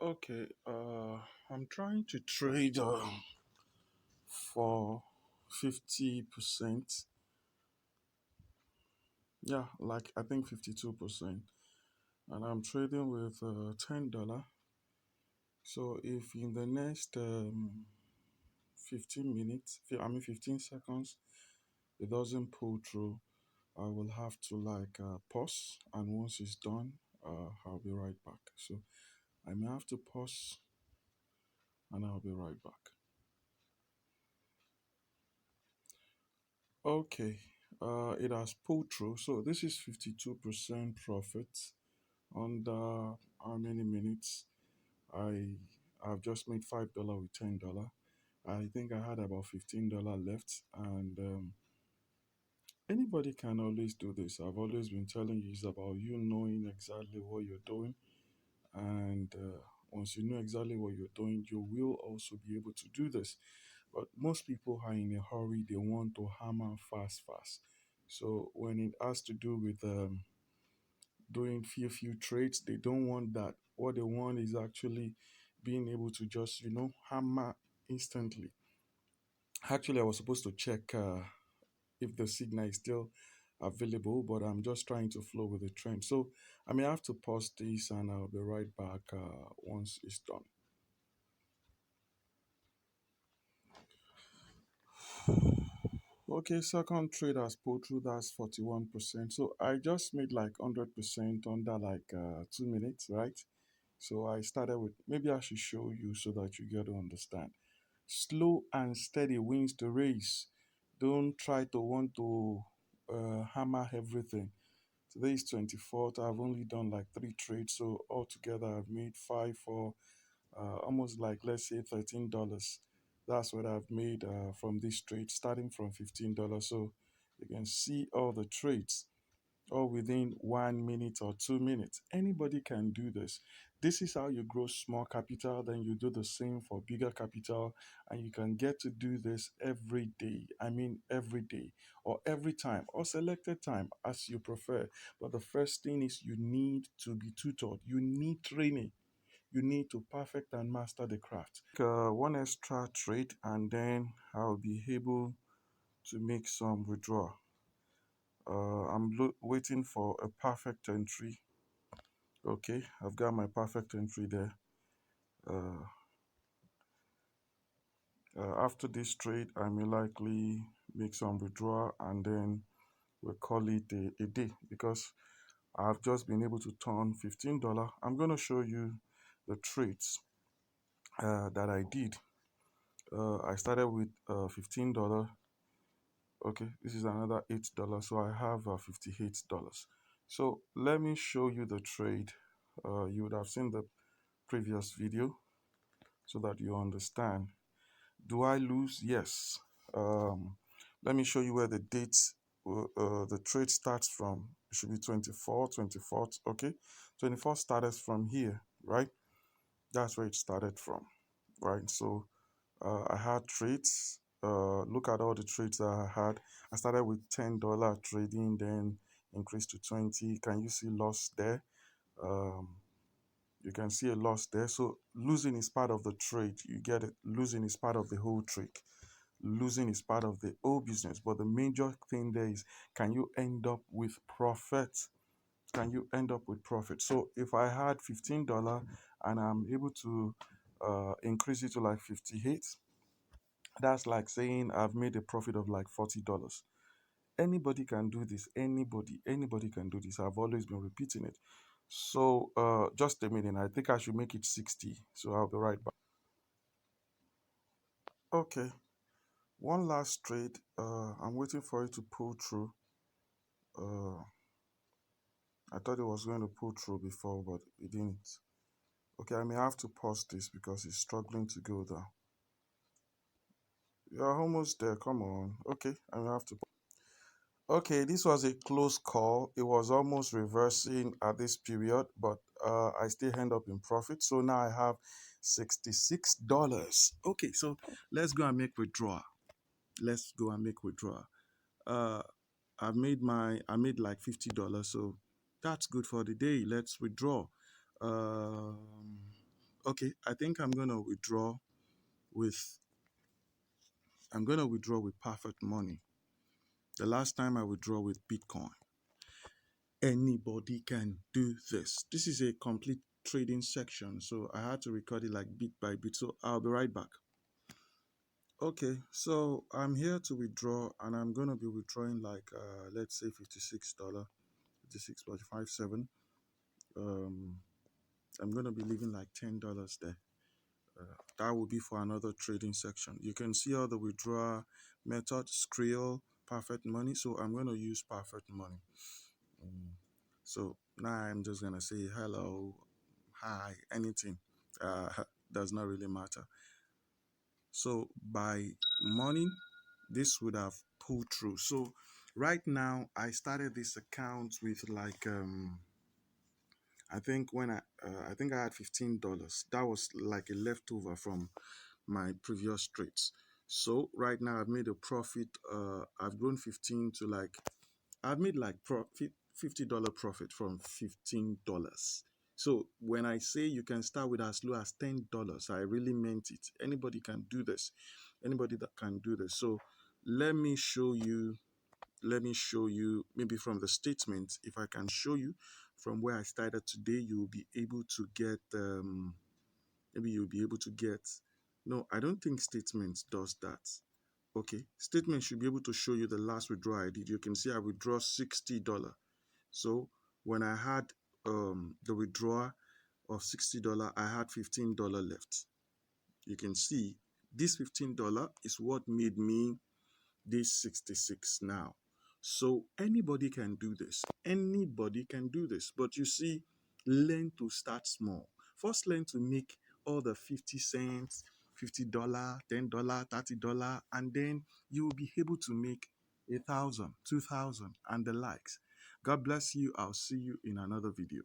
Okay, I'm trying to trade for 50%. Yeah, like I think 52%. And I'm trading with $10. So if in the next 15 minutes, 15 seconds, it doesn't pull through, I will have to pause. And once it's done, I'll be right back. So I may have to pause and I'll be right back. Okay, it has pulled through. So this is 52% profit under how many minutes? I I've just made $5 with $10. I think I had about $15 left, and anybody can always do this. I've always been telling you it's about you knowing exactly what you're doing, and once you know exactly what you're doing, you will also be able to do this. But most people are in a hurry; they want to hammer fast, fast. So when it has to do with doing few trades, they don't want that. What they want is actually being able to just hammer instantly. Actually, I was supposed to check if the signal is still available, but I'm just trying to flow with the trend. So I may have to pause this and I'll be right back once it's done. Okay, second trade has pulled through, that's 41%. So I just made like 100% under 2 minutes, right? So I started with, maybe I should show you so that you get to understand. Slow and steady wins the race. Don't try to want to hammer everything. Today is 24th. I've only done like three trades. So altogether, I've made five for almost like, let's say, $13. That's what I've made from this trade, starting from $15. So you can see all the trades all within 1 minute or 2 minutes. Anybody can do this. This is how you grow small capital, then you do the same for bigger capital, and you can get to do this every day. I mean, every day, or every time, or selected time as you prefer. But the first thing is you need to be tutored, you need training. You need to perfect and master the craft. One extra trade, and then I'll be able to make some withdrawal. Waiting for a perfect entry. Okay, I've got my perfect entry there. Uh, After this trade, I may likely make some withdrawal and then we'll call it a day because I've just been able to turn $15. I'm going to show you the trades that I did. I started with $15. Okay, this is another $8. So I have $58. So let me show you the trade. You would have seen the previous video so that you understand. Do I lose? Yes. Um, Let me show you where the date, the trade starts from. It should be 24, 24th. Okay. 24 started from here, right? That's where it started from, right? So I had trades. Look at all the trades that I had. I started with $10 trading, then increased to 20. Can you see loss there? Um, you can see a loss there. So losing is part of the trade. You get it. Losing is part of the whole trick. Losing is part of the whole business. But the major thing there is, can you end up with profit? Can you end up with profit? So if I had $15 and I'm able to increase it to like 58, that's like saying I've made a profit of like $40. Anybody can do this. Anybody can do this. I've always been repeating it. So just a minute. I think I should make it 60. So I'll be right back. Okay. One last trade. I'm waiting for it to pull through. Uh, I thought it was going to pull through before, but it didn't. Okay, I may have to pause this because it's struggling to go down. You're almost there. Come on. Okay, I may have to. Okay, this was a close call. It was almost reversing at this period, but I still end up in profit. So now I have $66. Okay, so let's go and make withdrawal. Let's go and make withdrawal. Uh, I made like $50, so that's good for the day. Let's withdraw. Um, Okay, I think with I'm gonna withdraw with perfect money. The last time I withdraw with Bitcoin, anybody can do this. This is a complete trading section, so I had to record it like bit by bit. So I'll be right back. Okay, so I'm here to withdraw, and I'm gonna be withdrawing like let's say $56, 56.57. Um, I'm gonna be leaving like $10 there. That will be for another trading section. You can see all the withdrawal method, Skrill, Perfect Money. So I'm gonna use Perfect Money. Mm. So now I'm just gonna say hello, hi, anything. Uh, does not really matter. So by morning, this would have pulled through. So right now, I started this account with like I think I think I had $15. That was like a leftover from my previous trades. So right now I've made a profit. I've grown 15 to like I've made like $50 profit from $15. So when I say you can start with as low as $10, I really meant it. Anybody can do this. Anybody that can do this. So let me show you. Let me show you maybe from the statement. If I can show you from where I started today, you will be able to get. Maybe you'll be able to get. No, I don't think statement does that. Okay, statement should be able to show you the last withdrawal I did. You can see I withdraw $60. So when I had the withdrawal of $60, I had $15 left. You can see this $15 is what made me this 66 now. So anybody can do this. Anybody can do this. But you see, learn to start small. First, learn to make all the 50 cents, $50, $10, $30, and then you will be able to make 1,000, 2,000, and the likes. God bless you. I'll see you in another video.